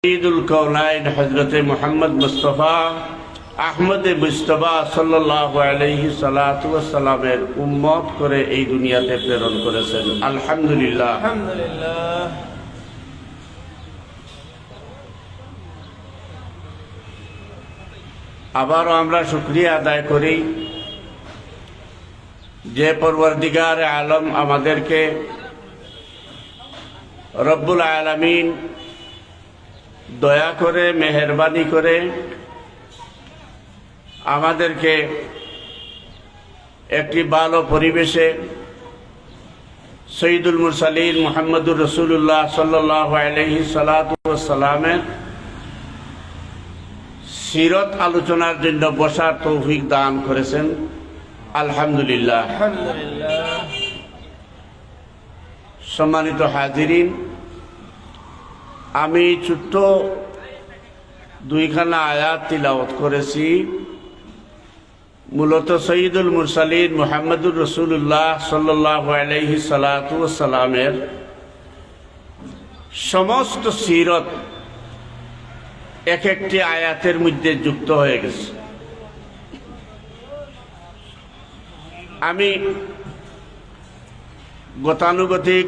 सय्यदुल कौनाइन हजरत मोहम्मद मुस्तफ़ा আহমদ মুজতবা সাল্লাল্লাহু আলাইহি সাল্লাতু ওয়াস সালামের উম্মত করে এই দুনিয়াতে প্রেরণ করেছেন। আলহামদুলিল্লাহ। আলহামদুলিল্লাহ। আবারও আমরা শুকরিয়া আদায় করি যে পরওয়ারদিগার আলম আমাদেরকে রব্বুল আলামিন দয়া করে মেহেরবানি করে আমাদেরকে একটি ভালো পরিবেশে সৈয়দুল মুরসালিন মুহাম্মদুর রাসূলুল্লাহ সাল্লাল্লাহু আলাইহি সাল্লাতু ওয়াস সালামের সিরত আলোচনার জন্য বসার তৌফিক দান করেছেন। আলহামদুলিল্লাহ। আলহামদুলিল্লাহ। সম্মানিত হাজিরিন, আমি ছোট্ট দুইখানা আয়াত তিলাওয়াত করেছি। মূলত সৈয়দুল মুরসালিন মুহাম্মদুর রাসূলুল্লাহ সাল্লাল্লাহু আলাইহি সাল্লাতু ওয়াস সালামের সমস্ত সিরত এক একটি আয়াতের মধ্যে যুক্ত হয়ে গেছে। আমি গতানুগতিক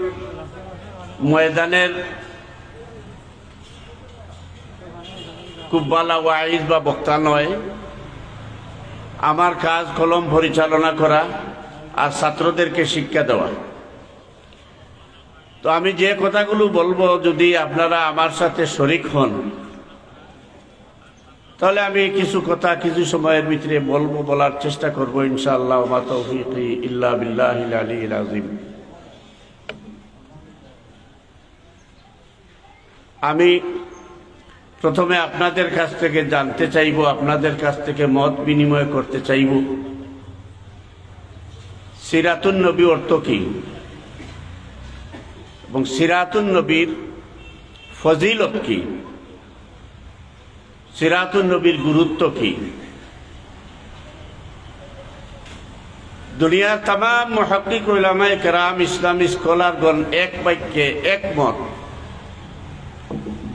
ময়দানের খুব ভালো ওয়াইজ বা বক্তা নয়। আমার কাজ কলম পরিচালনা করা আর ছাত্রদেরকে শিক্ষা দেওয়া। তো আমি যে কথাগুলো বলবো, যদি আপনারা আমার সাথে শরীক হন, তাহলে আমি কিছু কথা কিছু সময়ের ভিতরে বলবো, বলার চেষ্টা করবো ইনশাআল্লাহ। মা তৌফিকি ইল্লা বিল্লাহিল আলিয়্যিল আযীম। আমি প্রথমে আপনাদের কাছ থেকে জানতে চাইব, আপনাদের কাছ থেকে মত বিনিময় করতে চাইব, সিরাতুন নবী অর্থ কি এবং সিরাতুন নবীর ফজিলত কি, সিরাতুন নবীর গুরুত্ব কি। দুনিয়ার तमाम মুহাক্কিক উলামায়ে কেরাম, ইসলামী স্কলারগণ এক বাক্যে একমত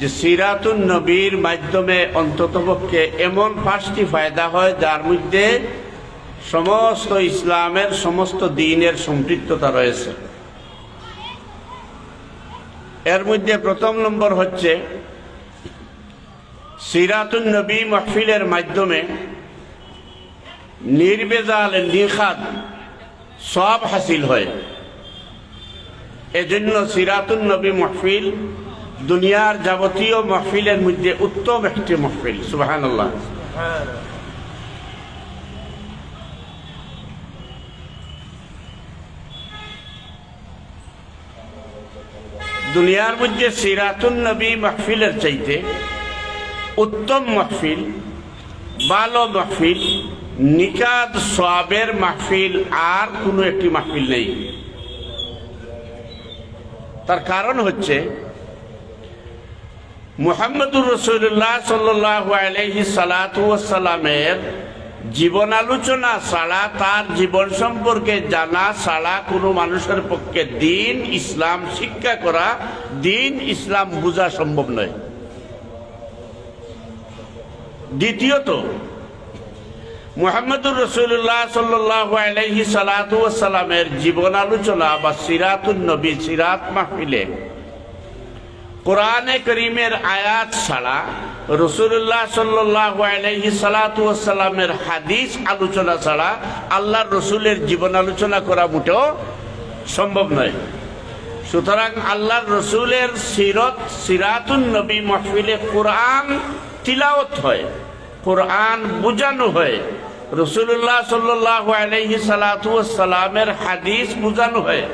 যে সিরাতুন নবীর মাধ্যমে অন্ততপক্ষে এমন 5টি ফায়দা হয় যার মধ্যে সমস্ত ইসলামের সমস্ত দ্বীনের সম্পৃক্ততা রয়েছে। এর মধ্যে প্রথম নম্বর হচ্ছে সিরাতুন নবী মাহফিলের মাধ্যমে নির্বেজাল নিখাত সব হাসিল হয়। এজন্য সিরাতুন নবী মাহফিল দুনিয়ার যাবতীয় মাহফিলের মধ্যে উত্তম একটি মাহফিল। সুবহানাল্লাহ। দুনিয়ার মধ্যে সিরাতুন নবী মাহফিলের চাইতে উত্তম মাহফিল, ভালো মাহফিল, নিকাত সওয়াবের মাহফিল আর কোনো একটি মাহফিল নেই। তার কারণ হচ্ছে মুহাম্মদুর রাসূলুল্লাহ সাল্লাল্লাহু আলাইহি সাল্লাতু ওয়াস সালামের জীবন আলোচনা ছাড়া, তার জীবন সম্পর্কে জানা ছাড়া কোনো মানুষের পক্ষে দ্বীন ইসলাম শিক্ষা করা, দ্বীন ইসলাম বোঝা সম্ভব নয়। দ্বিতীয়ত, মুহাম্মদুর রাসূলুল্লাহ সাল্লাল্লাহু আলাইহি সাল্লাতু ওয়াস সালামের জীবন আলোচনা বা সিরাতুন নবী, সিরাত মাহফিলে কোরআনে করিমের আয়াত ছাড়া, রাসূলুল্লাহ সাল্লাল্লাহু আলাইহি সাল্লাতু ওয়াস সালামের হাদিস আলোচনা ছাড়া আল্লাহর রাসূলের জীবন আলোচনা করা মোটেও সম্ভব নয়। সুতরাং আল্লাহর রাসূলের সিরাতুন নবী মাহফিলে কোরআন তিলাওয়াত হয়, কোরআন বোঝানো হয়, রাসূলুল্লাহ সাল্লাল্লাহু আলাইহি সাল্লাতু ওয়াস সালামের হাদিস বোঝানো হয়।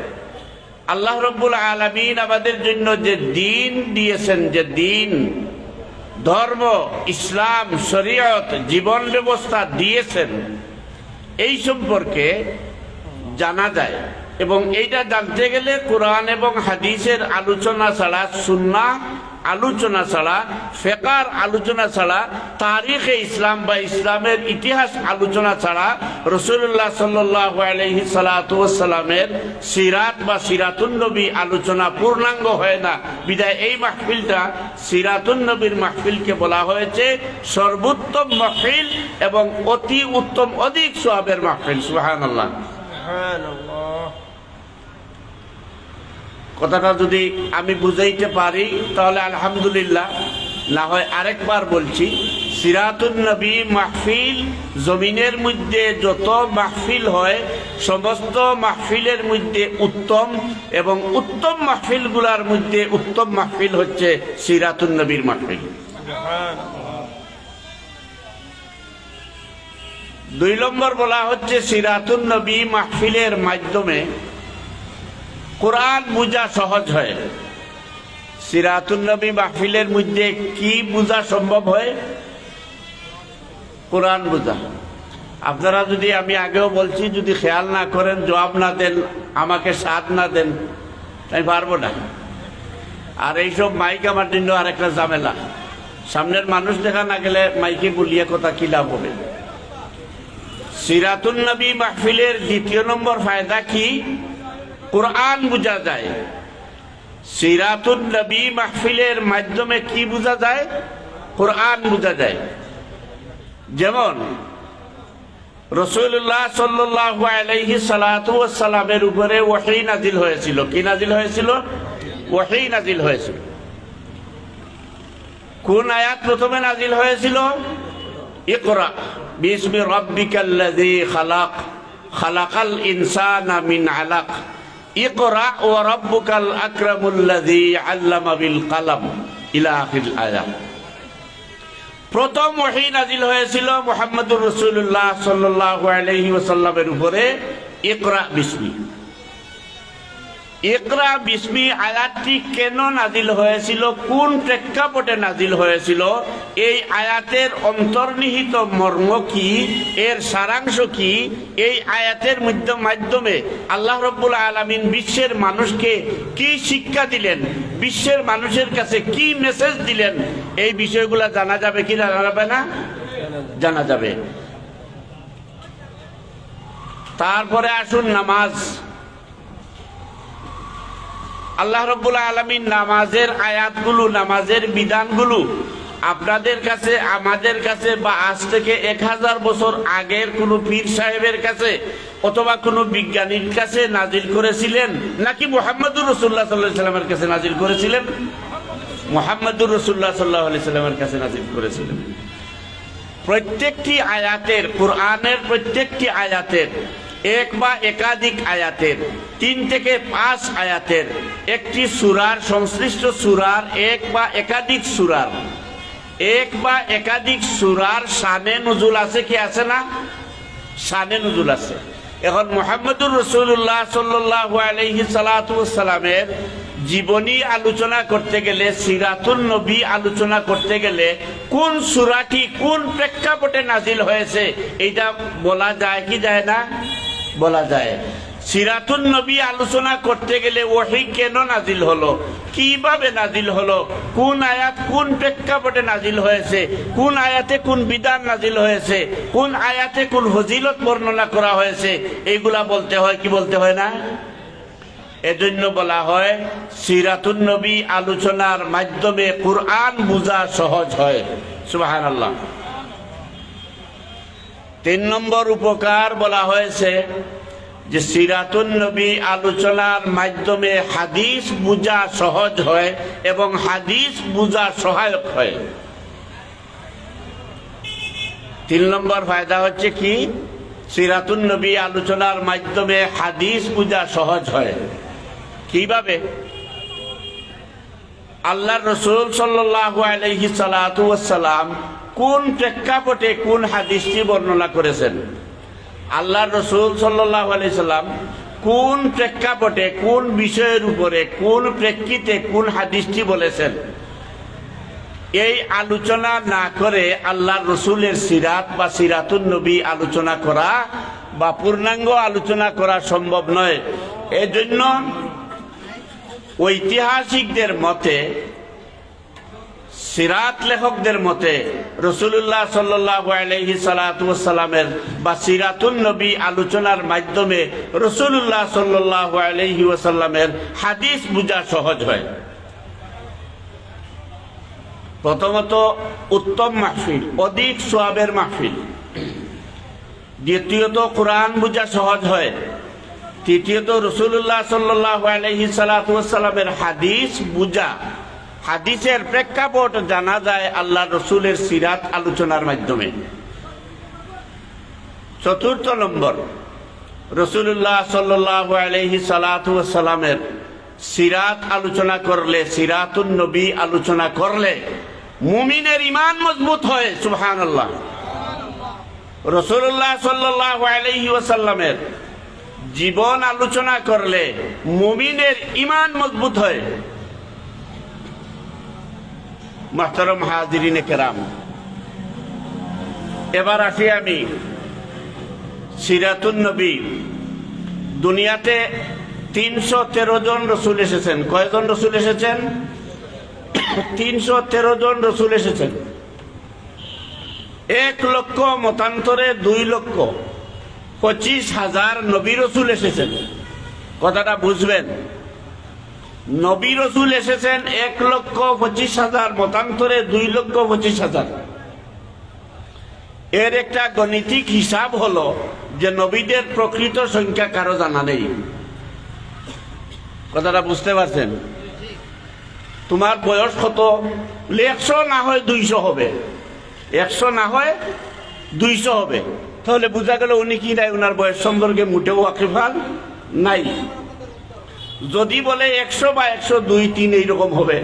আল্লাহ রাব্বুল আলামিন আমাদের জন্য যে দ্বীন দিয়েছেন, যে দ্বীন, ধর্ম, ইসলাম, শরীয়ত, জীবন ব্যবস্থা দিয়েছেন, এই সম্পর্কে জানা যায়। এবং এইটা জানতে গেলে কোরআন এবং হাদিসের আলোচনা ছাড়া, সুন্নাহ আলোচনা ছাড়া, ফিকহের আলোচনা ছাড়া, তারিখে ইসলাম বা ইসলামের ইতিহাস আলোচনা ছাড়া রাসূলুল্লাহ সাল্লাল্লাহু আলাইহি সাল্লাতু ওয়াস সালামের সিরাত বা সিরাতুন নবী আলোচনা পূর্ণাঙ্গ হয় না। বিদায় এই মাহফিলটা সিরাতুন নবীর মাহফিলকে বলা হয়েছে সর্বোত্তম মাহফিল এবং অতি উত্তম অধিক সওয়াবের মাহফিল। সুবহানাল্লাহ। সুবহানাল্লাহ। কথাটা যদি আমি বুঝাইতে পারি তাহলে আলহামদুলিল্লাহ, না হয় আরেকবার বলছি, সিরাতুন নবী মাহফিল জমিনের মধ্যে যত মাহফিল হয় সমস্ত মাহফিলের মধ্যে উত্তম, এবং উত্তম মাহফিলগুলোর মধ্যে উত্তম মাহফিল হচ্ছে সিরাতুন নবীর মাহফিল। সুবহানাল্লাহ। 2 নম্বর বলা হচ্ছে সিরাতুন নবী মাহফিলের মাধ্যমে কোরআন বুঝা সহজ হয়। সিরাতুন নবী মাহফিলের মধ্যে কি বুঝা সম্ভব হয়? কোরআন বুঝা। আপনারা যদি, আমি আগেও বলছি, যদি খেয়াল না করেন, জবাব না দেন, আমাকে সাথ না দেন, আমি পারবো না। আর এইসব মাইক আমার জন্য আর একটা ঝামেলা, সামনের মানুষ দেখা না গেলে মাইকে বলিয়ে কথা কি লাভ হবে। সিরাতুন নবী মাহফিলের 2 নম্বর ফায়দা কি? কোরআন বুঝা যায়। সিরাতুন নবী মাহফিলের মাধ্যমে কি বুঝা যায়? কোরআন বুঝা যায়। যেমন রাসূলুল্লাহ সাল্লাল্লাহু আলাইহি সাল্লাতু ওয়াস সালামের উপরে ওহী নাজিল হয়েছিল। কি নাজিল হয়েছিল? ওহী নাজিল হয়েছিল। কোন আয়াত প্রথমে নাজিল হয়েছিল? ইকরা বিসমি রাব্বিকাল্লাযী খালাক, খালাকাল ইনসানা মিন আলাক, ইকরা ওয়া রাব্বুকাল আকরামুল্লাযী আল্লামা বিল কলম, ইলা আখির আয়াত। প্রথম ওহী নাজিল হয়েছিল মুহাম্মদুর রাসূলুল্লাহ সাল্লাল্লাহু আলাইহি ওয়াসাল্লামের উপরে, ইকরা বিসমি। ইকরা বিসমি আয়াতটি কেন নাজিল হয়েছিল, কোন প্রেক্ষাপটে নাজিল হয়েছিল, এই আয়াতের অন্তর্নিহিত মর্ম কি, এর সারাংশ কি, এই আয়াতের মাধ্যমে আল্লাহ রাব্বুল আলামিন বিশ্বের মানুষকে কি শিক্ষা দিলেন, বিশ্বের মানুষের কাছে কি মেসেজ দিলেন, এই বিষয়গুলো জানা যাবে কি জানা যাবে না? জানা যাবে। তারপরে আসুন নামাজ। আল্লাহ রাব্বুল আলামিন নামাজের আয়াতগুলো, নামাজের বিধানগুলো আপনাদের কাছে, আমাদের কাছে, বা আজ থেকে 1000 বছর আগের কোনো পীর সাহেবের কাছে অথবা কোনো বিজ্ঞানীর কাছে নাজিল করেছিলেন, নাকি মুহাম্মদুর রাসূলুল্লাহ সাল্লাল্লাহু আলাইহি ওয়াসাল্লামের কাছে নাজিল করেছিলেন? মুহাম্মদুর রাসূলুল্লাহ সাল্লাল্লাহু আলাইহি ওয়াসাল্লামের কাছে নাজিল করেছিলেন। প্রত্যেকটি আয়াতের, কোরআনের প্রত্যেকটি আয়াতের, এক বা একাধিক আয়াতের, 3 থেকে 5 আয়াতের, একটি সূরার, সংশ্লিষ্ট সূরার, এক বা একাধিক সূরার শানে নুজুল আছে কি আছে না? শানে নুজুল আছে। এখন মুহাম্মদুর রাসূলুল্লাহ সাল্লাল্লাহু আলাইহি সাল্লাতু ওয়াস সালামের জীবনী আলোচনা করতে গেলে, সিরাতুন নবী আলোচনা করতে গেলে কোন সূরাটি কোন প্রেক্ষাপটে নাজিল হয়েছে এটা বলা যায় কি যায় না? বলা যায়। সিরাতুন নবী আলোচনা করতে গেলে ওহী কেন নাজিল হলো, কিভাবে নাজিল হলো, কোন আয়াত কোন প্রেক্ষাপটে নাজিল হয়েছে, কোন আয়াতে কোন বিধান নাজিল হয়েছে, কোন আয়াতে কোন ফজিলত বর্ণনা করা হয়েছে, এইগুলা বলতে হয় কি বলতে হয় না? এজন্য বলা হয় সিরাতুন নবী আলোচনার মাধ্যমে কুরআন বুঝা সহজ হয়। সুবহানাল্লাহ। 3 নম্বর উপকার বলা হয়েছে যে সিরাতুন নবী আলোচনার মাধ্যমে হাদিস বুঝা সহজ হয় এবং হাদিস বুঝা সহায়ক হয়। 3 নম্বর ফায়দা হচ্ছে কি? সিরাতুন নবী আলোচনার মাধ্যমে হাদিস বুঝা সহজ হয়। কিভাবে? আল্লাহর রাসূল সাল্লাল্লাহু আলাইহি সাল্লাতু ওয়াস সালাম কোন প্রেক্ষাপটে কোন হাদিসটি বর্ণনা করেছেন, আল্লাহর রাসূল সাল্লাল্লাহু আলাইহি সাল্লাম কোন প্রেক্ষাপটে, কোন বিষয়ের উপরে, কোন প্রেক্ষিতে কোন হাদিসটি বলেছেন, এই আলোচনা না করে আল্লাহর রাসূলের সিরাত বা সিরাতুন নবী আলোচনা করা বা পূর্ণাঙ্গ আলোচনা করা সম্ভব নয়। এজন্য ঐতিহাসিকদের মতে সিরাত লেখকদের মতে রাসূলুল্লাহ সাল্লাল্লাহু আলাইহি সাল্লাতু ওয়াস সালামের বা সিরাতুন নবী আলোচনার মাধ্যমে রাসূলুল্লাহ সাল্লাল্লাহু আলাইহি ওয়াসাল্লামের হাদিস বোঝা সহজ হয়। প্রথমত উত্তম মাহফিল, অধিক সওয়াবের মাহফিল। দ্বিতীয়ত কোরআন বোঝা সহজ হয়। তৃতীয়ত রাসূলুল্লাহ সাল্লাল্লাহু আলাইহি সাল্লাতু ওয়াস সালামের হাদিস বোঝা, হাদিসের প্রেক্ষাপট জানা যায় আল্লাহ রসুলের সিরাত আলোচনার মাধ্যমে। চতুর্থ নম্বর, রাসূলুল্লাহ সাল্লাল্লাহু আলাইহি সাল্লাতু ওয়াস সালামের সিরাত আলোচনা করলে, সিরাতুন নবী আলোচনা করলে মুমিনের ঈমান মজবুত হয়। সুবহানাল্লাহ। রাসূলুল্লাহ সাল্লাল্লাহু আলাইহি ওয়াসাল্লামের জীবন আলোচনা করলে মুমিনের ঈমান মজবুত হয়। মুহতারাম হাজিরিনে কেরাম, এবার আসি আমি সিরাতুন নবী। দুনিয়াতে 313 জন রসুল এসেছেন। কয়জন রসুল এসেছেন? 313 জন রসুল এসেছেন। 1 লক্ষ মতান্তরে 2 লক্ষ 25,000 নবী রসুল এসেছেন। কথাটা বুঝবেন, নবী রসুল এসেছেন 1,25,000, মতান্তরে 2,25,000। এর একটা গণিতিক হিসাব হলো যে নবীদের প্রকৃত সংখ্যা কারো জানা নেই। কথাটা বুঝতে পারছেন? তোমার বয়স কত? 100 না হয় 200 হবে, 100 না হয় 200 হবে। তাহলে বোঝা গেল উনি কি নাই, ওনার বয়স সম্পর্কে মোটেও ওয়াকিফাল নাই। যদি বলে 100 বা 102, 3 এইরকম হবে,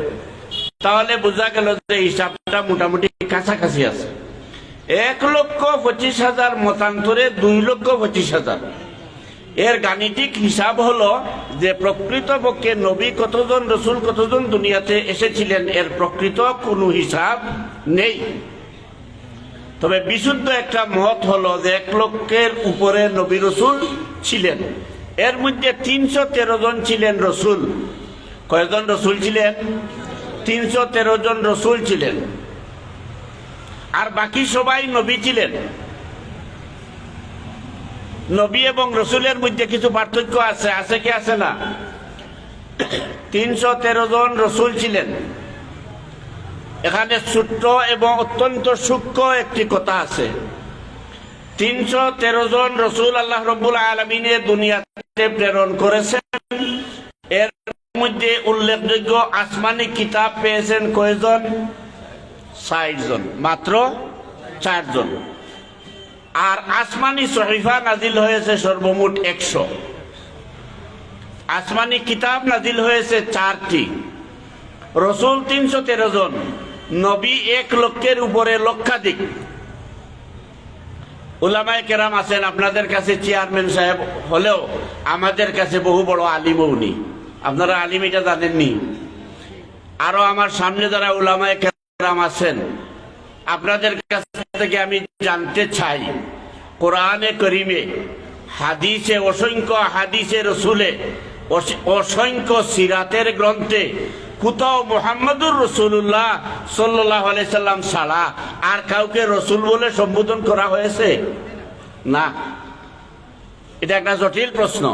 তাহলে বোঝা গেল যে হিসাবটা মোটামুটি কাছাকাছি আছে। 1,25,000 মতান্তরে 2,25,000। এর গাণিতিক হিসাব হলো যে প্রকৃতপক্ষে নবী কতজন, রসুল কতজন দুনিয়াতে এসেছিলেন এর প্রকৃত কোনো হিসাব নেই। তবে বিশুদ্ধ একটা মত হলো যে 1 লক্ষের উপরে নবী রসুল ছিলেন। এর মধ্যে 313 জন ছিলেন রসুল। কয়জন রসুল ছিলেন? 313 জন রসুল ছিলেন। আর বাকি সবাই নবী ছিলেন। নবী এবং রসুলের মধ্যে কিছু পার্থক্য আছে, আছে কি আছে না? 313 জন রসুল ছিলেন। এখানে ছোট্ট এবং অত্যন্ত সূক্ষ্ম একটি কথা আছে। 313 জন রসুল আল্লাহ রাব্বুল আলামিনের দুনিয়াতে প্রেরণ করেছেন। এর মধ্যে উল্লেখযোগ্য আসমানি কিতাব পেয়েছেন কয়জন? 60 জন, মাত্র 4 জন। আর আসমানি সহিফা নাজিল হয়েছে সর্বমোট 100। আসমানি কিতাব নাজিল হয়েছে 4টি। রসুল 313 জন, নবী 1 লক্ষের উপরে, লক্ষাধিক। উলামায়ে কেরাম আছেন, আপনাদের কাছে চেয়ারম্যান সাহেব হলেও আমাদের কাছে বহু বড় আলিম উনি। আপনারা আলিম এটা জানেননি? আরো আমার সামনে যারা উলামায়ে কেরাম আছেন, আপনাদের কাছ থেকে আমি জানতে চাই, কোরআনে করিমে, হাদিসে, অসংখ্য হাদিসে রসুলে, অসংখ্য সিরাতের গ্রন্থে কোথাও মুহাম্মদুর রাসূলুল্লাহ সাল্লাল্লাহু আলাইহি সাল্লাম ছাড়া আর কাউকে রসুল বলে সম্বোধন করা হয়েছে? না। এটা একটা জটিল প্রশ্ন।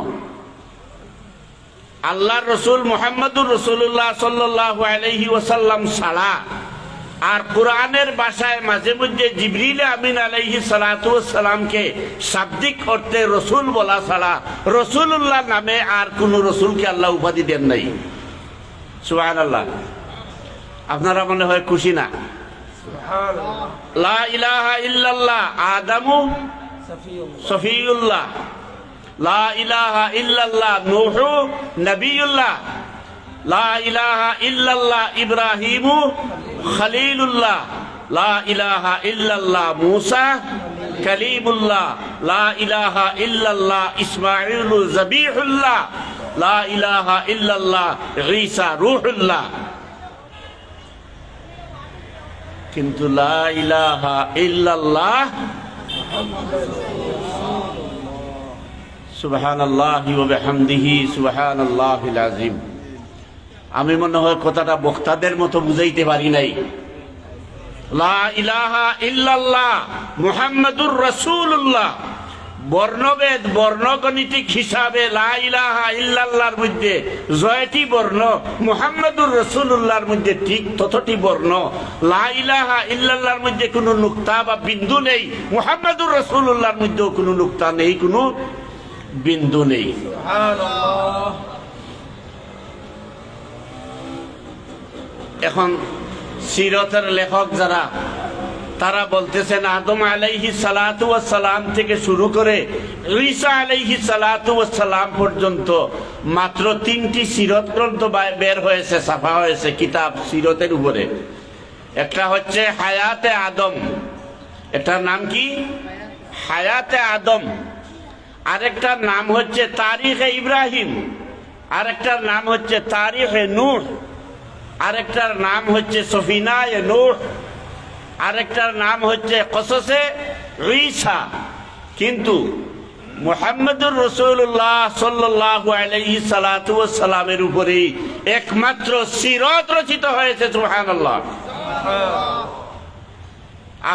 আল্লাহর রসুল মুহাম্মদুর রাসূলুল্লাহ সাল্লাল্লাহু আলাইহি ওয়াসাল্লাম ছাড়া আর কোরআনের ভাষায় মাঝে মধ্যে জিবরিল আমিন আলাইহিস সালাতু ওয়াস সালামকে শাব্দিক অর্থে রসুল বলা ছাড়া রসুলুল্লাহ নামে আর কোন রসুলকে আল্লাহ উপাধি দেন নাই। সুবহানাল্লাহ। আপনারা মনে হয় খুশি না? লা ইলাহা ইল্লাল্লাহ আদামু সফিউল্লাহ, লা ইলাহা ইল্লাল্লাহ নূহু নবিয়ুল্লাহ, লা ইলাহা ইল্লাল্লাহ ইব্রাহিমু খলিলুল্লাহ, লা ইলাহা ইল্লাল্লাহ মুসা কালিমুল্লাহ, লা ইলাহা ইল্লাল্লাহ ইসমাঈলু যাবিহুল্লাহ, লা ইলাহা ইল্লাল্লাহ ঈসা রূহুল্লাহ। কিন্তু লা ইলাহা ইল্লাল্লাহ সুবহানাল্লাহি ওয়া বিহামদিহি সুবহানাল্লাহিল আযীম। আমি মনে হয় কথাটা বক্তাদের মতো বুঝাইতে পারি নাই। লা ইলাহা ইল্লাল্লাহ মুহাম্মাদুর রাসূলুল্লাহ, বর্ণভেদ বর্ণগণিতিক হিসাবে লা ইলাহা ইল্লাল্লাহর মধ্যে জয়টি বর্ণ, মুহাম্মাদুর রাসূলুল্লাহর মধ্যে ঠিক ততটি বর্ণ। লা ইলাহা ইল্লাল্লাহর মধ্যে কোনো নুক্তা বা বিন্দু নেই, মুহাম্মাদুর রাসূলুল্লাহর মধ্যেও কোনো নুক্তা নেই, কোনো বিন্দু নেই। সুবহানাল্লাহ। এখন সিরতের লেখক যারা, তারা বলতেছেন আদম আলাইহিস সালাতু ওয়াস সালাম থেকে শুরু করে ঈসা আলাইহিস সালাতু ওয়াস সালাম পর্যন্ত মাত্র 3টি সিরত গ্রন্থ বের হয়েছে, ছাপা হয়েছে কিতাব সিরতের উপরে। একটা হচ্ছে হায়াতে আদম, এটার নাম কি? হায়াতে আদম। আরেকটার নাম হচ্ছে তারিখে ইব্রাহিম, আরেকটার নাম হচ্ছে তারিখে নূহ, আরেকটার নাম হচ্ছে সফিনায়ে নূহ, আরেকটার নাম হচ্ছে কসসে ঈসা। কিন্তু মুহাম্মদুর রাসূলুল্লাহ সাল্লাল্লাহু আলাইহি সাল্লাতু ওয়াস সালামের উপরে একমাত্র সিরাত রচিত হয়েছে। সুবহানাল্লাহ।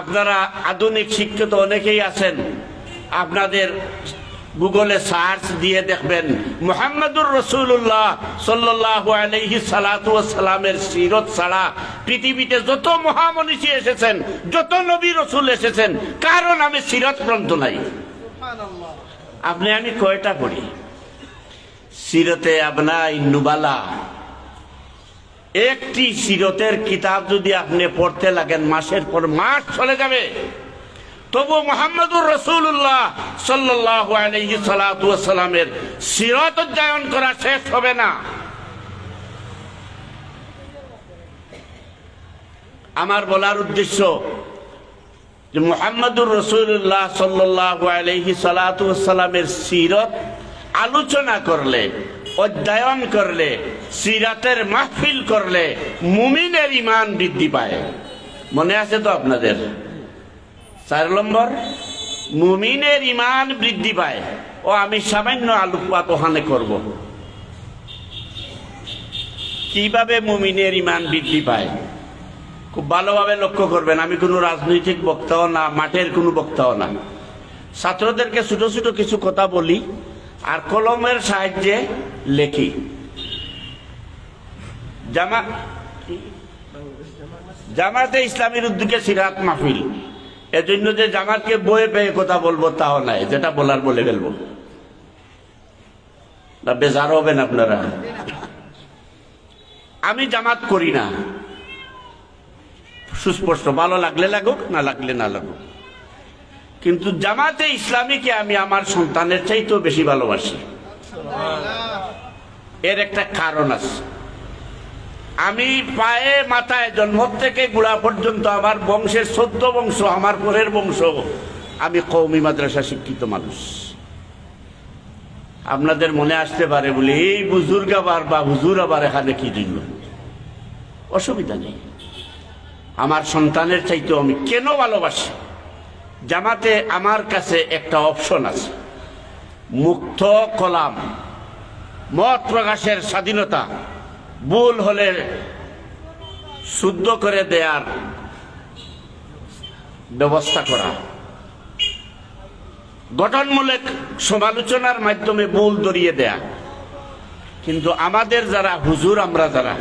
আপনারা আধুনিক শিক্ষিত অনেকেই আছেন, আপনাদের গুগলে সার্চ দিয়ে দেখবেন মুহাম্মদুর রাসূলুল্লাহ সাল্লাল্লাহু আলাইহি সাল্লাতু ওয়াস সালামের সিরত ছাড়া পৃথিবীতে যত মহামনীষী এসেছেন, যত নবী রাসূল এসেছেন, কারো নামে সিরত গ্রন্থ নাই। আপনি আমি কয়টা পড়ি? সিরতে আবনাই নুবালা, একটি সিরতের কিতাব যদি আপনি পড়তে লাগেন মাসের পর মাস চলে যাবে, তবু মুহাম্মদুর রাসূলুল্লাহ সাল্লাল্লাহু আলাইহি সাল্লাতু ওয়াস সালামের সিরাত অধ্যয়ন করা শেষ হবে না। আমার বলার উদ্দেশ্য যে মুহাম্মদুর রাসূলুল্লাহ সাল্লাল্লাহু আলাইহি সাল্লাতু ওয়াস সালামের সিরাত আলোচনা করলে, অধ্যয়ন করলে, সিরাতের মাহফিল করলে মুমিনের ঈমান বৃদ্ধি পায়। মনে আছে তো আপনাদের? 4 নম্বর, মুমিনের ঈমান বৃদ্ধি পায়। ও আমি সামান্য আলোকপাত ওখানে করব। কিভাবে মুমিনের ঈমান বৃদ্ধি পায় খুব ভালোভাবে লক্ষ্য করবেন। আমি কোনো রাজনৈতিক বক্তাও না, মাঠের কোনো বক্তাও না। ছাত্রদেরকে ছোট ছোট কিছু কথা বলি আর কলমের সাহায্যে লেখি। জামাতে ইসলামীর উদ্যোগে সিরাত মাহফিল, এজন্য যে জামাতকে বয়ে পেয়ে কথা বলবো তাও নাই, যেটা বলার বলে ফেলবো না, বেজার হবেন আপনারা। আমি জামাত করি না, সুস্পষ্ট, ভালো লাগলে লাগুক, না লাগলে না লাগুক। কিন্তু জামাতে ইসলামীকে আমি আমার সন্তানের চাইতেও বেশি ভালোবাসি। এর একটা কারণ আছে। আমি পায়ে মাথায় জন্ম থেকে গোড়া পর্যন্ত আমার বংশের 14 বংশ, আমার পরের বংশ, আমি কওমি মাদ্রাসা শিক্ষিত মানুষ। আপনাদের মনে আসতে পারে বলে এই বুজুর্গ আবার বা হুজুর আবার এখানে কি জন্য? অসুবিধা নেই। আমার সন্তানের চাইতেও আমি কেন ভালোবাসি? জামাতে আমার কাছে একটা অপশন আছে, মুক্ত কলাম, মত প্রকাশের স্বাধীনতা, ভুল হলে শুদ্ধ করে দেয়ার ব্যবস্থা করা, গঠনমূলক সমালোচনার মাধ্যমে ভুল ধরিয়ে দেয়া। কিন্তু আমাদের যারা হুজুর, আমরা যারা,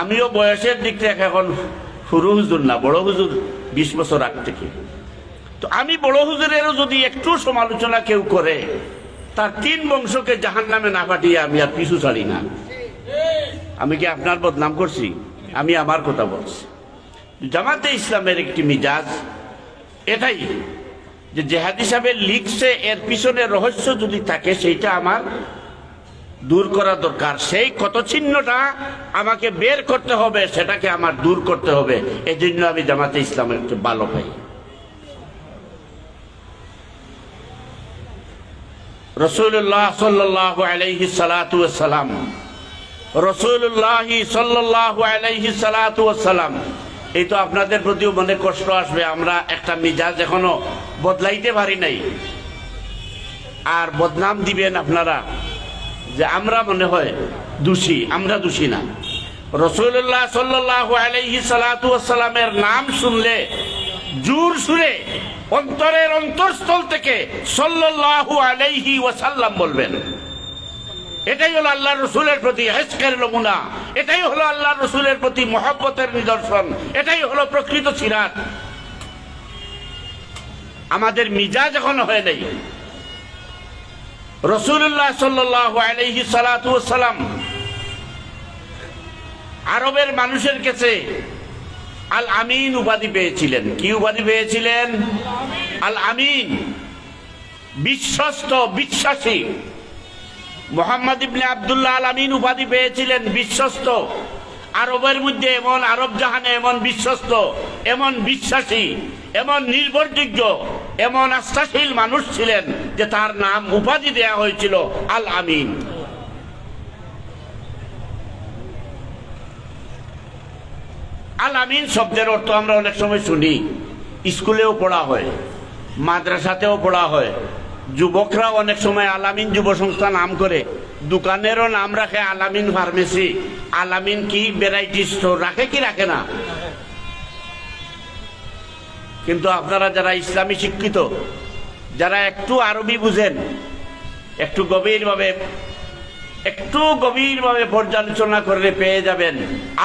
আমিও বয়সের দিক থেকে এখন হুরু হুজুর না, বড় হুজুর 20 বছর আগ থেকে। তো আমি বড় হুজুরেরও যদি একটু সমালোচনা কেউ করে, তার 3 বংশকে জাহান্নামে না পাঠিয়ে আমি আর পিছু ছাড়ি না। আমি কি আপনার বদনাম করছি? আমি আমার কথা বলছি। জামাতে ইসলামের একটি মিজাজ এটাই যে জেহাদি সাহেব লিখছে, এর পিছনে রহস্য যদি থাকে সেইটা আমার দূর করা দরকার। সেই কত চিহ্নটা আমাকে বের করতে হবে, সেটাকে আমার দূর করতে হবে। এই জন্য আমি জামাতে ইসলামের একটু ভালো পাই। রাসূলুল্লাহ সাল্লাল্লাহু আলাইহি সাল্লাতু ওয়াস সালাম, রাসূলুল্লাহ সাল্লাল্লাহু আলাইহি সাল্লাতু ওয়াস সালাম, এই তো আপনাদের প্রতিও মনে কষ্ট আসবে, আমরা একটা মিজাজ এখনো বদলাইতে পারি নাই। আর বদনাম দিবেন আপনারা যে আমরা মনে হয় দোষী, আমরা দোষী না। রাসূলুল্লাহ সাল্লাল্লাহু আলাইহি সাল্লাতু ওয়াসসালামের নাম শুনলে জোর সুরে অন্তরের অন্তরস্থল থেকে সাল্লাল্লাহু আলাইহি ওয়াসাল্লাম বলবেন। এটাই হলো আল্লাহর রসুলের প্রতি ইশকের নমুনা, এটাই হলো আল্লাহর রসুলের প্রতি মহব্বতের নিদর্শন, এটাই হলো প্রকৃত সিরাত। আমাদের মিজাজ এখন হয় নাই। রাসূলুল্লাহ সাল্লাল্লাহু আলাইহি সাল্লাতু ওয়াসসালাম আরবের মানুষের কাছে আল আমিন উপাধি পেয়েছিলেন। কি উপাধি পেয়েছিলেন? আল আমিন, বিশ্বস্ত, বিশ্বাসী। মুহাম্মদ ইবনে আব্দুল্লাহ আল আমিন উপাধি পেয়েছিলেন বিশ্বস্ত। আরবের মধ্যে এমন, আরব জাহানে এমন বিশ্বস্ত, এমন বিশ্বাসী, এমন নির্ভরযোগ্য, এমন আস্থাশীল মানুষ ছিলেন যে তার নাম উপাধি দেয়া হয়েছিল আল আমিন। আল আমিন শব্দের অর্থ আমরা অনেক সময় শুনি, স্কুলেও পড়া হয়, মাদ্রাসাতেও পড়া হয়। যুবকরা অনেক সময় আলামিন যুব সংস্থা নাম করে দোকানেরও নাম রাখে আলামিন ফার্মেসি, আলামিন কি ভ্যারাইটি স্টোর রাখে কি রাখে না। কিন্তু আপনারা যারা ইসলামী শিক্ষিত, যারা একটু আরবি বুঝেন, একটু গভীরভাবে পর্যালোচনা করলে পেয়ে যাবেন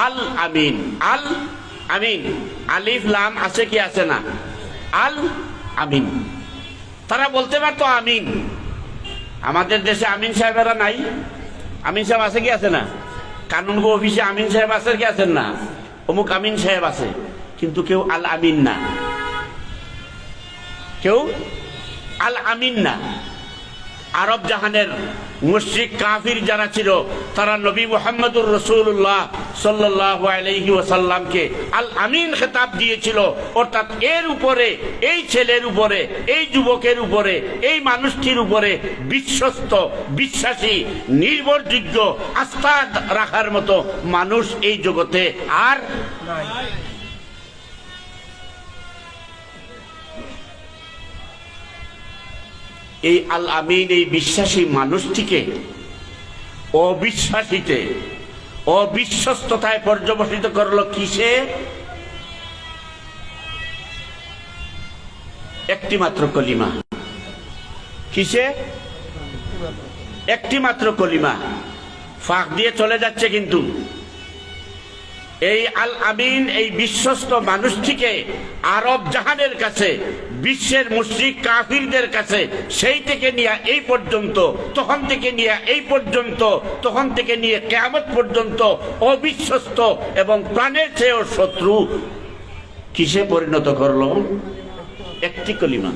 আল আমিন। আল আমিন, আলিফ লাম আছে কি আছে না? আল আমিন। তারা বলতে পারতো আমিন। আমাদের দেশে আমিন সাহেবেরা নাই? আমিন সাহেব আছে কি আছে না? কানুনগো অফিসে আমিন সাহেব আছে কি আছেন না? অমুক আমিন সাহেব আছে, কিন্তু কেউ আল আমিন না, কেউ আল আমিন না। আরব জাহানের মুশরিক কাফির যারা ছিল, তারা নবী মুহাম্মদুর রাসূলুল্লাহ সাল্লাল্লাহু আলাইহি ওয়াসাল্লামকে আল আমিন খেতাব দিয়েছিল। অর্থাৎ এর উপরে, এই ছেলের উপরে, এই যুবকের উপরে, এই মানুষটির উপরে বিশ্বস্ত, বিশ্বাসী, নির্ভরযোগ্য, আস্থা রাখার মতো মানুষ এই জগতে আর নাই। এই আল আমিন, এই বিশ্বাসী মানুষটিকে অবিশ্বস্ততায় পর্যবসিত করলো কিসে? একটি মাত্র কলিমা। কিসে? একটি মাত্র কলিমা। ফাঁক দিয়ে চলে যাচ্ছে। কিন্তু এই আল আমিন, এই বিশ্বস্ত মানুষটিকে আরব জাহানের কাছে, বিশ্বের মুশরিক কাফিরদের কাছে, সেই থেকে নিয়ে এই পর্যন্ত, তখন থেকে নিয়ে এই পর্যন্ত, তখন থেকে নিয়ে কিয়ামত পর্যন্ত অবিশ্বস্ত এবং প্রাণের চেয়েও শত্রু কিসে পরিণত করলো? একটি কলিমা।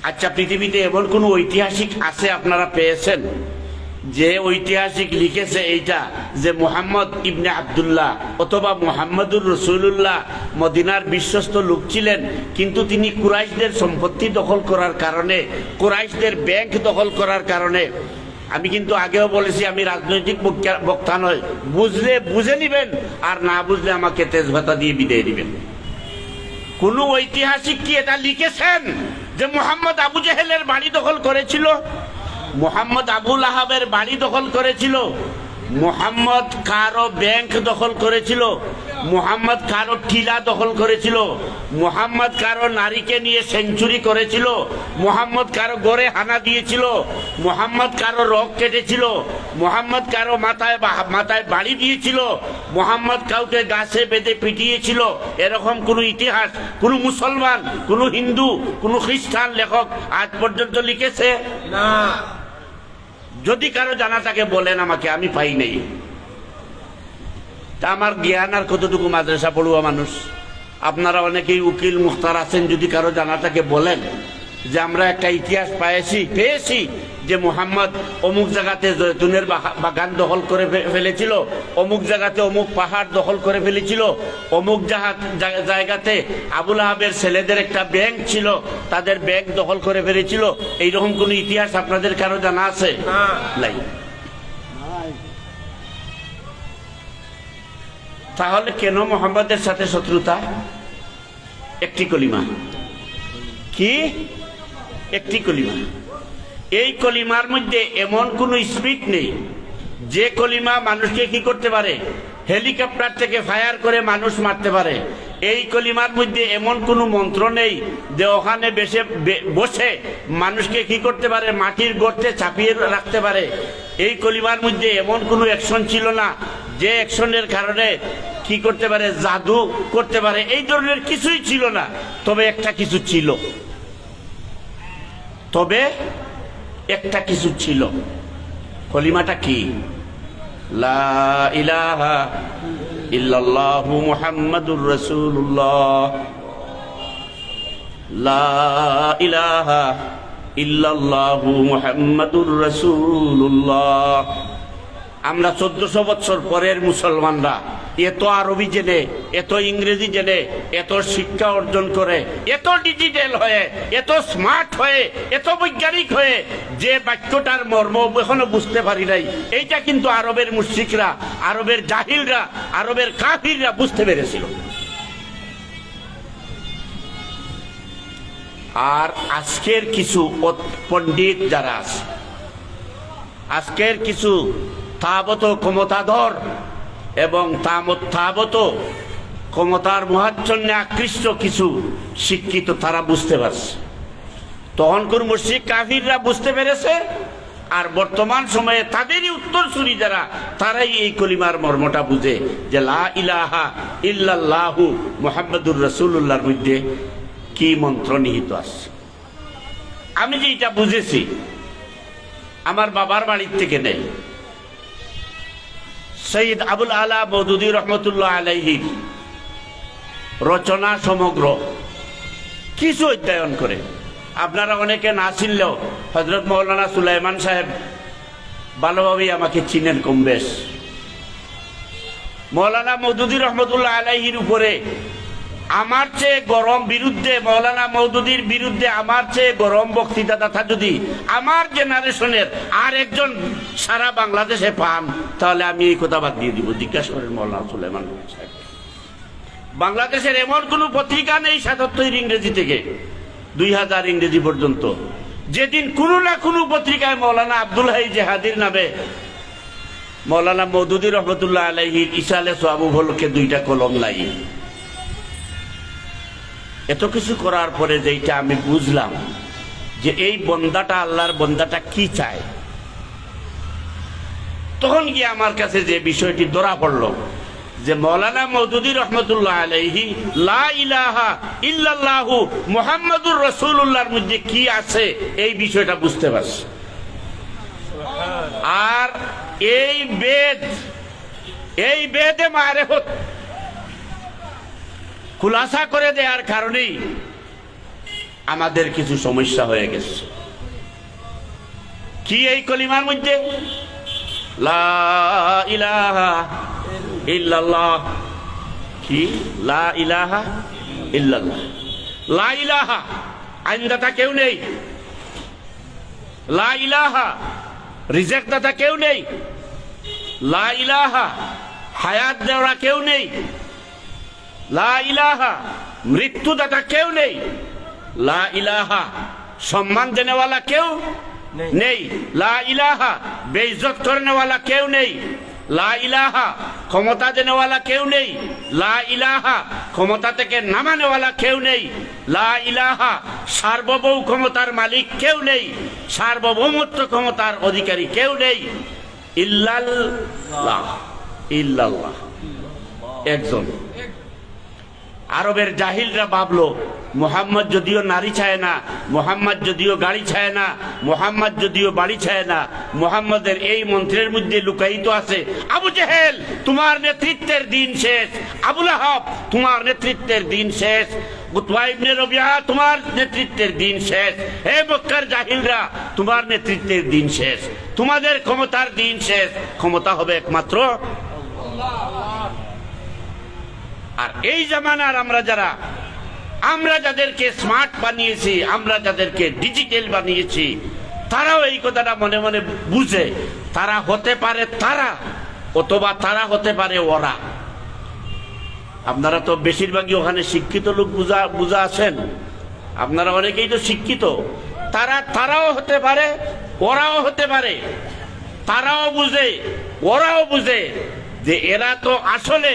আচ্ছা, পৃথিবীতে এমন কোন ঐতিহাসিক আছে আপনারা পেয়েছেন যে ঐতিহাসিক লিখেছে এইটা যে মুহাম্মদ ইবনে আব্দুল্লাহ অথবা মুহাম্মদুর রাসূলুল্লাহ মদিনার বিশ্বস্ত লোক ছিলেন, কিন্তু তিনি কুরাইশদের সম্পত্তি দখল করার কারণে, কুরাইশদের ব্যাংক দখল করার কারণে, আমি কিন্তু আগেও বলেছি আমি রাজনৈতিক বক্তা নয়, বুঝলে বুঝে নিবেন, আর না বুঝলে আমাকে তেজভাতা দিয়ে বিদায় দিবেন। কোন ঐতিহাসিক কি এটা লিখেছেন যে মুহাম্মদ আবু জেহেলের বাড়ি দখল করেছিল, মুহাম্মদ আবু লাহাবের বাড়ি দখল করেছিল, মুহাম্মদ কারো ব্যাংক দখল করেছিল, মুহাম্মদ কারো টিলা দখল করেছিল, মুহাম্মদ কারো নারীকে নিয়ে সেঞ্চুরি করেছিল, মুহাম্মদ কারো গড়ে হানা দিয়েছিল, মুহাম্মদ কারো রগ কেটেছিল, মুহাম্মদ কারো মাথায় বাড়ি দিয়েছিল, মুহাম্মদ কাউকে গাছে বেঁধে পিটিয়েছিল, এরকম কোনো ইতিহাস কোনো মুসলমান, কোনো হিন্দু, কোনো খ্রিস্টান লেখক আজ পর্যন্ত লিখেছে? না। যদি কারো জানা থাকে বলেন আমাকে, আমি পাই নাই। তা আমার জ্ঞান আর কতটুকু, মাদ্রাসা পড়ুয়া মানুষ। আপনারা অনেকেই উকিল মুখতার আছেন, যদি কারো জানা থাকে বলেন যে আমরা একটা ইতিহাস পেয়েছি যে মুহাম্মদ অমুক জায়গাতে জৈতুনের বাগান দখল করে ফেলেছিল, অমুক জায়গাতে অমুক পাহাড় দখল করে ফেলেছিল, অমুক জায়গাতে আবু লাহাবের ছেলেদের একটা ব্যাংক ছিল, তাদের ব্যাংক দখল করে ফেলেছিল। এইরকম কোন ইতিহাস আপনাদের কারো জানা আছে? নাই। তাহলে কেন মুহাম্মদের সাথে শত্রুতা? একটি কলিমা। কি? একটি কলিমা। এই কলিমার মধ্যে এমন কোন স্পিড নেই যে কলিমা মানুষকে কি করতে পারে, হেলিকপ্টার থেকে ফায়ার করে মানুষ মারতে পারে। এই কলিমার মধ্যে এমন কোনো মন্ত্র নেই যে ওখানে বসে মানুষকে কি করতে পারে, মাটির গর্তে চাপিয়ে রাখতে পারে। এই কলিমার মধ্যে এমন কোনো অ্যাকশন ছিল না যে অ্যাকশনের কারণে কি করতে পারে, জাদু করতে পারে। এই ধরনের কিছুই ছিল না। তবে একটা কিছু ছিল, কলিমাটা কি? লা ইলাহা ইল্লাল্লাহু মুহাম্মাদুর রাসূলুল্লাহ, লা ইলাহা ইল্লাল্লাহু মুহাম্মাদুর রাসূলুল্লাহ। আমরা 1400 বছর পরের মুসলমানরা এত আরবি জেনে, এত ইংরেজি জেনে, এত শিক্ষা অর্জন করে, এত ডিজিটাল হয়ে, এত স্মার্ট হয়ে, এত বৈজ্ঞানিক হয়ে যে বাক্যটার মর্ম এখনো বুঝতে পারি নাই, এইটা কিন্তু আরবের মুশরিকরা, আরবের জাহিলরা, আরবের কাফিররা বুঝতে পেরেছিল। আর আজকের কিছু পণ্ডিত যারা আছে, আজকের কিছু তাবত ক্ষমতাধর এবং তাবত ক্ষমতার মহাচ্ছন্নে আকৃষ্ট কিছু শিক্ষিত, তারা বুঝতে পারছে। তখনকার মুশরিক কাফিররা বুঝতে পেরেছে। আর বর্তমান সময়ে তাদেরই উত্তরসূরি যারা, তারাই এই কলিমার মর্মটা বুঝে যে লা ইলাহা ইল্লাল্লাহু মুহাম্মাদুর রাসূলুল্লাহর মধ্যে কি মন্ত্র নিহিত আছে। আমি যে এটা বুঝেছি আমার বাবার বাড়ির থেকে নেই, সৈয়দ আবুল আলা মওদুদী রহমতুল্লাহ আলাইহির রচনা সমগ্র কিছু অধ্যয়ন করে। আপনারা অনেকে না চিনলেও হযরত মাওলানা সুলাইমান সাহেব ভালোভাবেই আমাকে চিনেন কম বেশ। মাওলানা মওদুদী রহমতুল্লাহ আলাইহির উপরে আমার চেয়ে গরম বিরুদ্ধে, মাওলানা মওদুদীর বিরুদ্ধে আমার চেয়ে গরম বক্তৃতাদাতা যদি আমার জেনারেশনের আর একজন সারা বাংলাদেশে পান, তাহলে আমি এই কথা বাদ দিয়ে দিব। জিজ্ঞাসা করেন মাওলানা সুলাইমান সাহেব। বাংলাদেশের এমন কোনো পত্রিকা নেই ৭৭ ইংরেজি থেকে ২০০০ ইংরেজি পর্যন্ত যেদিন কোনো না কোনো পত্রিকায় মাওলানা আব্দুল হাই জেহাদির নামে মাওলানা মওদুদী রহমতুল্লাহ আলাইহির ইসালে সোয়াব উপলক্ষে 2টা কলম নাই। এত কিছু করার পরে যেটা আমি বুঝলাম যে এই বন্দাটা, আল্লাহর বন্দাটা কি চায়, তখন গিয়ে আমার কাছে যে বিষয়টি ধরা পড়ল যে মাওলানা মওদুদী রহমতুল্লাহ আলাইহি লা ইলাহা ইল্লাল্লাহু মুহাম্মাদুর রাসূলুল্লাহর মধ্যে কি আছে এই বিষয়টা বুঝতে পারছি। আর এই বেদে মারেফত খুলাসা করে দেওয়ার কারণেই আমাদের কিছু সমস্যা হয়ে গেছে। কি এই কলিমার মধ্যে? লা ইলাহা ইল্লাল্লাহ। কি? লা ইলাহা ইল্লাল্লাহ। লা ইলাহা আইনদাতা কেউ নেই, লা ইলাহা রিজেক্ট দাতা কেউ নেই, লা ইলাহা হায়াত দেওয়া কেউ নেই, লা ইলাহা মৃত্যুদাতা কেউ নেই, লা ইলাহা সম্মান দেনেওয়ালা কেউ নেই, লা ইলাহা বেইজ্জত করনেওয়ালা কেউ নেই, লা ইলাহা ক্ষমতা দেনেওয়ালা কেউ নেই, লা ইলাহা ক্ষমতা থেকে নামানেওয়ালা কেউ নেই, লা ইলাহা সার্বভৌম ক্ষমতার মালিক কেউ নেই, সার্বভৌমত্ব ক্ষমতার অধিকারী কেউ নেই, ইল্লাল্লাহ। ইল্লাল্লাহ একজন। আরবের জাহিলরা ভাবলো মুহাম্মদ যদিও নারী চায় না, মুহাম্মদ যদিও গাড়ি চায় না, মুহাম্মদ যদিও বাড়ি চায় না, মুহাম্মদের এই মন্ত্রের মধ্যে লুকায়িত আছে আবু জেহেল তোমার নেতৃত্বের দিন শেষ, আবু লাহাব তোমার নেতৃত্বের দিন শেষ, উতবা ইবনে রবিয়া তোমার নেতৃত্বের দিন শেষ। হে মক্কার জাহিলরা, তোমার নেতৃত্বের দিন শেষ, তোমাদের ক্ষমতার দিন শেষ, ক্ষমতা হবে একমাত্র আল্লাহ। আর এই জামানার আমরা যাদেরকে স্মার্ট বানিয়েছি, আমরা যাদেরকে ডিজিটাল বানিয়েছি, তারাও এই কথাটা মনে মনে বুঝে তারা হতে পারে তারা, অথবা তারা হতে পারে ওরা। আপনারা তো বেশিরভাগই ওখানে শিক্ষিত লোক বুঝা আছেন, আপনারা অনেকেই তো শিক্ষিত। তারাও হতে পারে, ওরাও হতে পারে, তারাও বুঝে ওরাও বুঝে যে এরা তো আসলে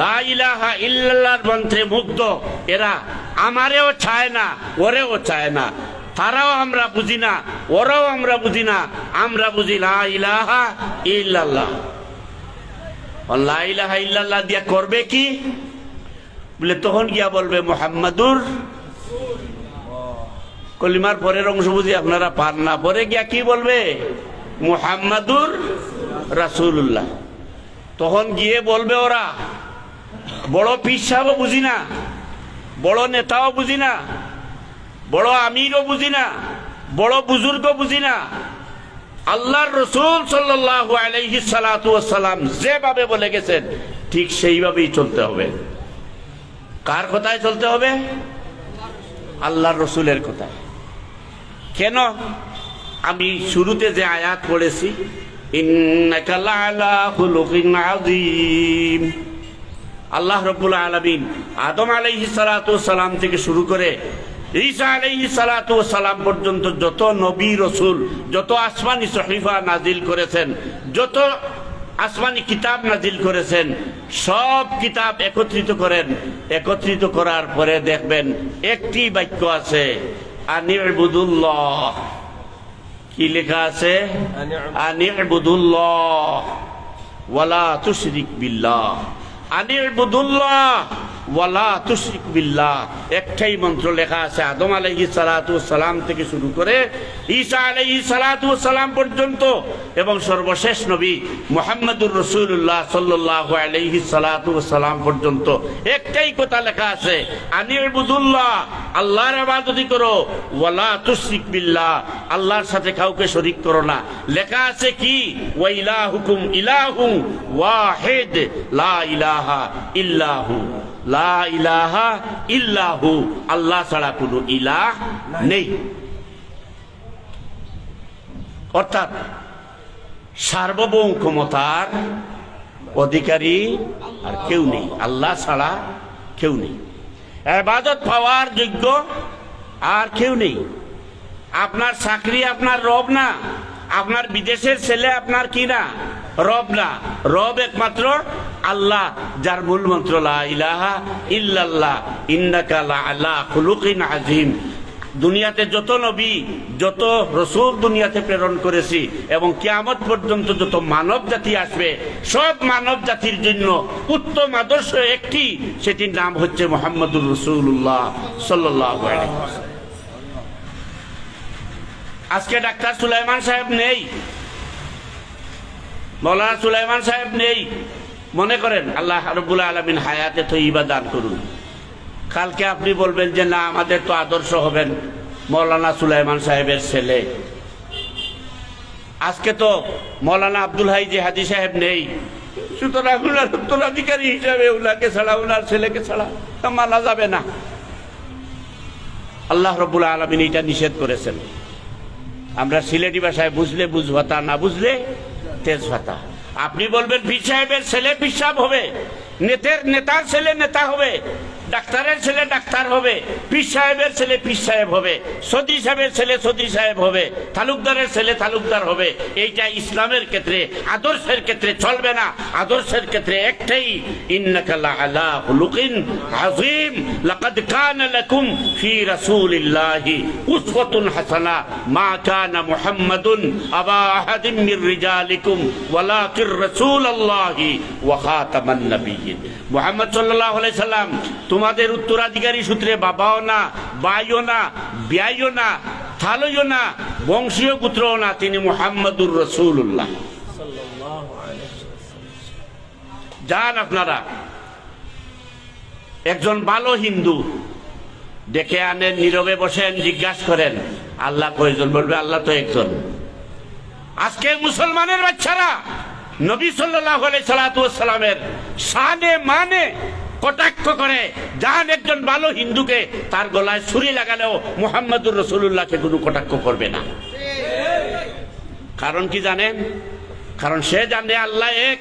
লা ইলাহা ইল্লাল্লাহর মন্ত্রে মুগ্ধ, এরা আমারেও চায় না, ওরেও চায় না। তারাও আমরা বুঝি না, ওরাও আমরা বুঝি না, আমরা বুঝি লা ইলাহা ইল্লাল্লাহ। লা ইলাহা ইল্লাল্লাহ দিয়া করবে কি বলে, তখন গিয়া বলবে মুহাম্মাদুর। কলিমার পরের অংশ বুঝি আপনারা পান না, পরে গিয়া কি বলবে, মুহাম্মাদুর রাসূলুল্লাহ। তখন গিয়ে বলবে ওরা, বড় পীর সাহেবও বুঝি না, বড় নেতাও বুঝি না, বড় আমিরও বুঝি না, বড় বুজুর্গ বুঝি না, আল্লাহর রাসূল সাল্লাল্লাহু আলাইহি সাল্লাতু ওয়াস সালাম যেভাবে বলে গেছেন ঠিক সেইভাবেই চলতে হবে। কার কথায় চলতে হবে? আল্লাহর রাসূলের কথায়। কেন? আমি শুরুতে যে আয়াত পড়েছি, ইন্নাকা লাআলা খুলুকিন আযীম। আল্লাহ রাব্বুল আলামিন আদম আলাইহিস সালাতু ওয়াস সালাম থেকে শুরু করে ঈসা আলাইহিস সালাতু ওয়াস সালাম পর্যন্ত যত নবী রাসূল, যত আসমানি সহিফা নাজিল করেছেন, যত আসমানি কিতাব নাজিল করেছেন, সব কিতাব একত্রিত করেন। একত্রিত করার পরে দেখবেন একটি বাক্য আছে, আনি'বুদুল্লাহ। কি লেখা আছে? আনি'বুদুল্লাহ ওয়ালা তুশরিক বিল্লাহ। আনি'বুদুল্লাহ ওয়ালা তুশরিক বিল্লাহ। একটাই মন্ত্র লেখা আছে আদম আলাইহিস সালাতু ওয়াস সালাম থেকে শুরু করে ঈসা আলাইহিস সালাতু ওয়াস সালাম পর্যন্ত, এবং সর্বশেষ নবী মুহাম্মদুর রাসূলুল্লাহ সাল্লাল্লাহু আলাইহি সালাতু ওয়াস সালাম পর্যন্ত একটাই কথা লেখা আছে, আনি'বুদুল্লাহ, আল্লাহর ইবাদত করো, ওয়ালা তুশরিক বিল্লাহ, আল্লাহর সাথে কাউকে শরীক করো না। লেখা আছে কি? ওয়া ইলাহুকুম ইলাহুন ওয়াহিদ লা ইলাহা ইল্লাহু। লা ইলাহা ইল্লাহু, আল্লাহ ছাড়া কোনো ইলাহ নেই। অর্থাৎ সার্বভৌম ক্ষমতার অধিকারী আর কেউ নেই, আল্লাহ ছাড়া কেউ নেই। ইবাদত পাওয়ার যোগ্য আর কেউ নেই। আপনার চাকরি আপনার রব না, আপনার বিদেশের ছেলে আপনার কি না, রব না। রব একমাত্র আল্লাহ, যার মূল মন্ত্র লা ইলাহা ইল্লাল্লাহ ইন্নাকা লাআলা খুলুকিন আযীম। দুনিয়াতে যত নবী, যত রাসূল দুনিয়াতে প্রেরণ করেছি, এবং কিয়ামত পর্যন্ত যত মানব জাতি আসবে, সব মানব জাতির জন্য উত্তম আদর্শ একটি, সেটির নাম হচ্ছে মুহাম্মদুর রাসূলুল্লাহ সাল্লাল্লাহু আলাইহি ওয়াসাল্লাম। আজকে ডাক্তার সুলাইমান সাহেব নেই, মৌলানা সুলাইমান সাহেব নেই, মনে করেন আল্লাহ রাব্বুল আলামিন হায়াতে তয়্যিবা দান করুন। কালকে আপনি বলবেন যে না, আমাদের তো আদর্শ হবেন মৌলানা সুলাইমান সাহেবের ছেলে। আজকে তো মৌলানা আব্দুল হাই জিহাদি সাহেব নেই, সুতরাং উনার উত্তরাধিকারী হিসাবে উনাকে ছাড়া, উনার ছেলেকে ছাড়া মানা যাবে না। আল্লাহ রাব্বুল আলামিন এটা নিষেধ করেছেন। আমরা সিলেটি ভাষায় বুঝলে বুঝভাতা, না বুঝলে তেজভাতা। আপনি বলবেন পীর সাহেবের ছেলে পীর সাহেব হবে, নেতার ছেলে নেতা হবে, ডাক্তারের ছেলে ডাক্তার হবে, পীর সাহেবের ছেলে পীর সাহেব হবে, সদী সাহেবের ছেলে সদী সাহেব হবে, তালুকদারের ছেলে তালুকদার হবে। এইটা ইসলামের ক্ষেত্রে, আদর্শের ক্ষেত্রে চলবে না। আদর্শের ক্ষেত্রে একটাই, ইন্নাকা লাআলা খুলুকিন আযীম, লাকাদ কানা লাকুম ফি রাসূলিল্লাহি উসওয়াতুন হাসানাহ, মা কানা মুহাম্মাদুন আবা আহাদিন মির রিজালিকুম ওয়ালাকির রাসূলুল্লাহি ওয়া খাতামান নাবিয়্যিন। মুহাম্মদ সাল্লাল্লাহু আলাইহি সাল্লাম তোমাদের উত্তরাধিকারী সূত্রে বাবাও না, ভাইও না, বিয়াইও না, থালইও না, বংশীয় পুত্রও না, তিনি মুহাম্মদুর রাসূলুল্লাহ। যান আপনারা একজন ভালো হিন্দু ডেকে আনেন, নীরবে বসেন, জিজ্ঞাসা করেন আল্লাহ কয়জন, বলবে আল্লাহ তো একজন। আজকে মুসলমানের বাচ্চারা নবী সাল্লাল্লাহু আলাইহি সাল্লাতু ওয়াস সালামের শানে মানে কটাক্ষ করে। যান একজন ভালো হিন্দুকে তার গলায় ছুরি লাগালেও মুহাম্মদুর রাসূলুল্লাহকে কোনো কটাক্ষ করবে না। কারণ কি জানেন? কারণ সে জানে আল্লাহ এক,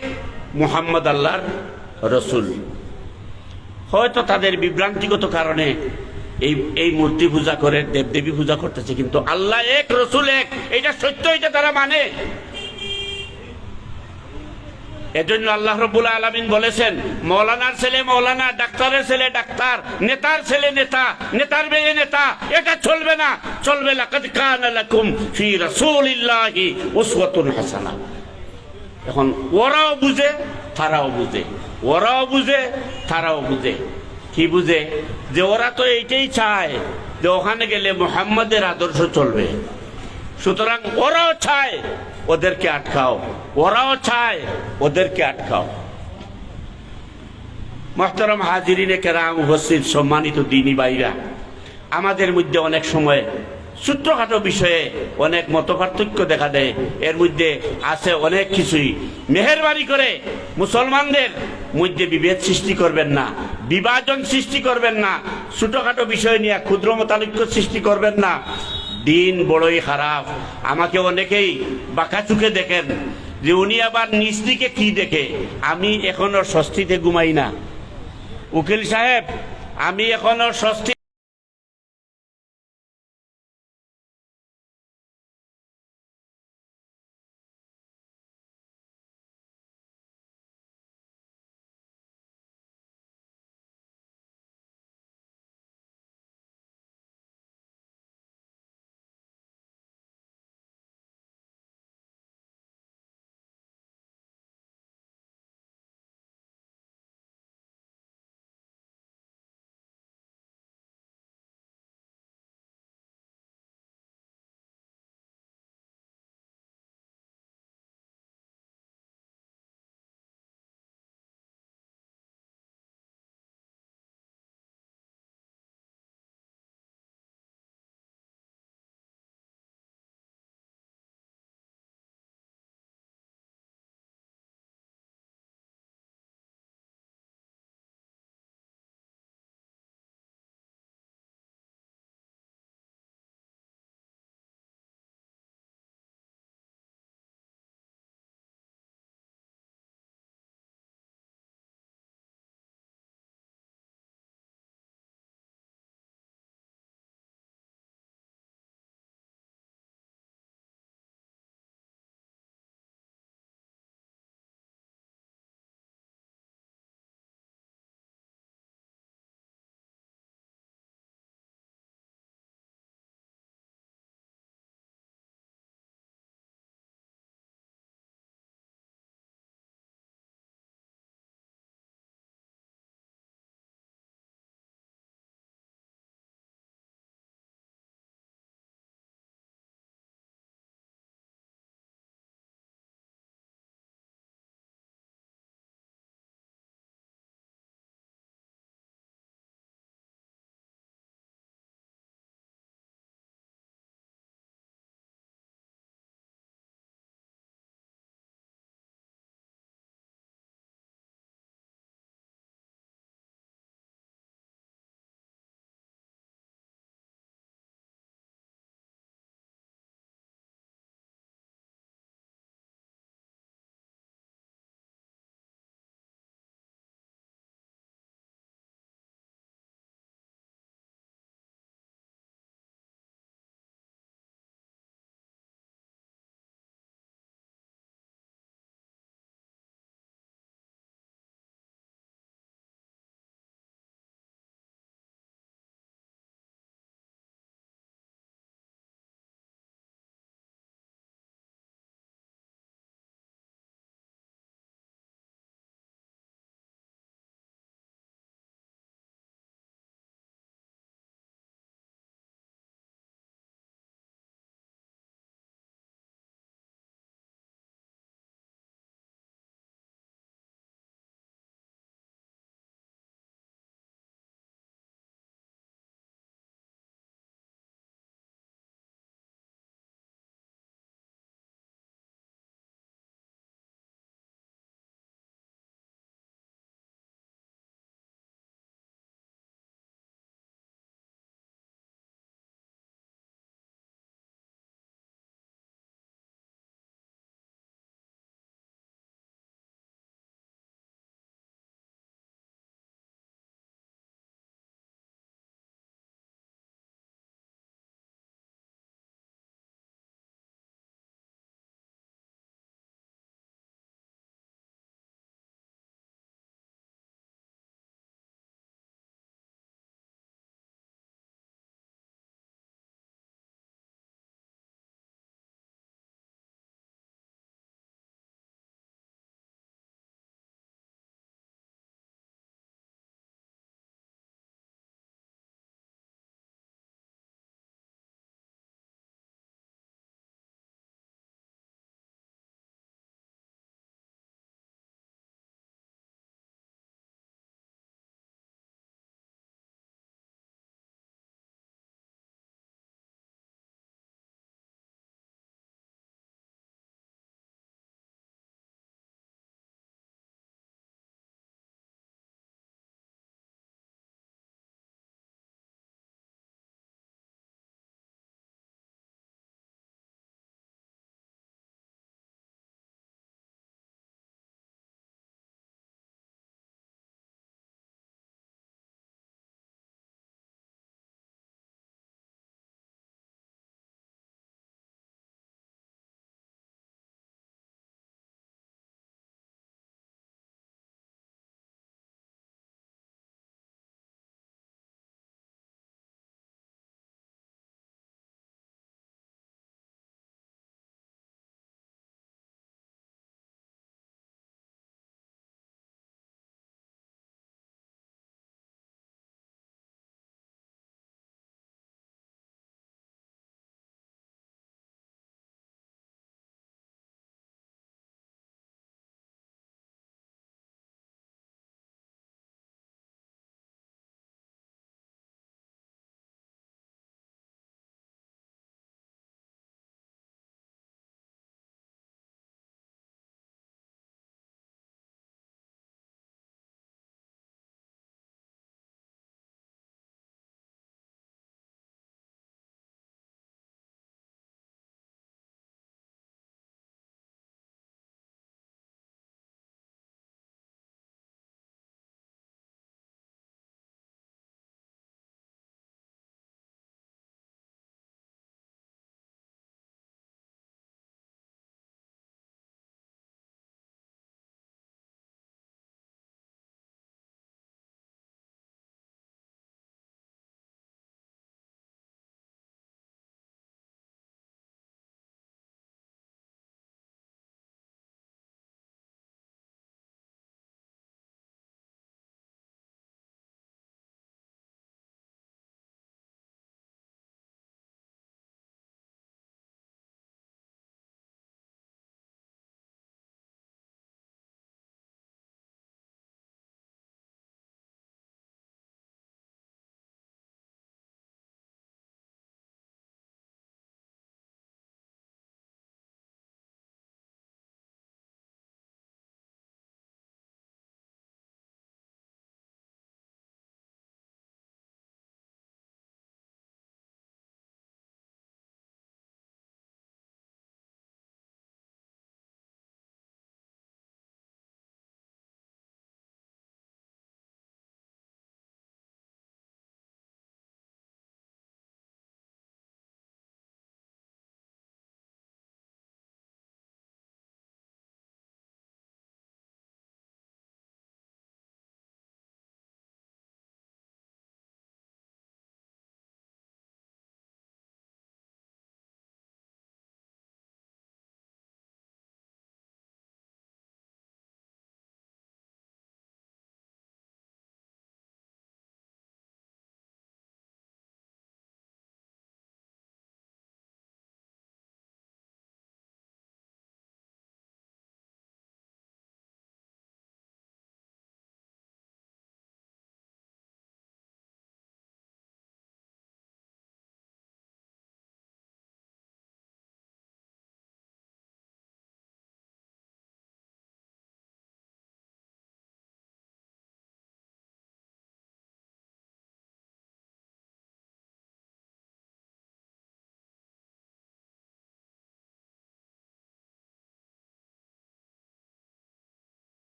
মুহাম্মদ আল্লাহর রাসূল। হয়তো তাদের বিভ্রান্তিগত কারণে এই মূর্তি পূজা করে, দেবদেবী পূজা করতেছে, কিন্তু আল্লাহ এক, রাসূল এক, এটা সত্য, এটা তারা মানে। এজন্য আল্লাহ রাব্বুল আলামিন বলেছেন, মৌলানার ছেলে মৌলানা, ডাক্তারের ছেলে ডাক্তার, নেতার ছেলে নেতা, নেতার মেয়ে নেতা, এটা চলবে না। চলবে লাকাদ কানা লাকুম ফি রাসূলিল্লাহি উসওয়াতুন হাসানা। এখন ওরাও বুঝে, তারাও বুঝে, ওরাও বুঝে, তারাও বুঝে। কি বুঝে? যে ওরা তো এইটাই চায় যে ওখানে গেলে মুহাম্মাদের আদর্শ চলবে। সুতরাং ওরাও চায় ওদেরকে আটকাও, ওরাও চায় ওদেরকে আটকাও। মুহতারাম হাজিরিনে কেরাম, উপস্থিত সম্মানিত দ্বীনী ভাইরা, আমাদের মধ্যে অনেক সময় ছোট্টখাটো বিষয়ে অনেক মতপার্থক্য দেখা দেয়। এর মধ্যে আছে অনেক কিছুই। মেহেরবানি করে মুসলমানদের মধ্যে বিভেদ সৃষ্টি করবেন না, বিভাজন সৃষ্টি করবেন না, ছোটখাটো বিষয় নিয়ে ক্ষুদ্র মতানৈক্য সৃষ্টি করবেন না। দিন বড়ই খারাপ। আমাকে অনেকেই বাঁকা চোখে দেখেন যে উনি আবার নিজ দিকে কি দেখে। আমি এখনো স্বস্তিতে ঘুমাই না উকিল সাহেব, আমি এখনো স্বস্তি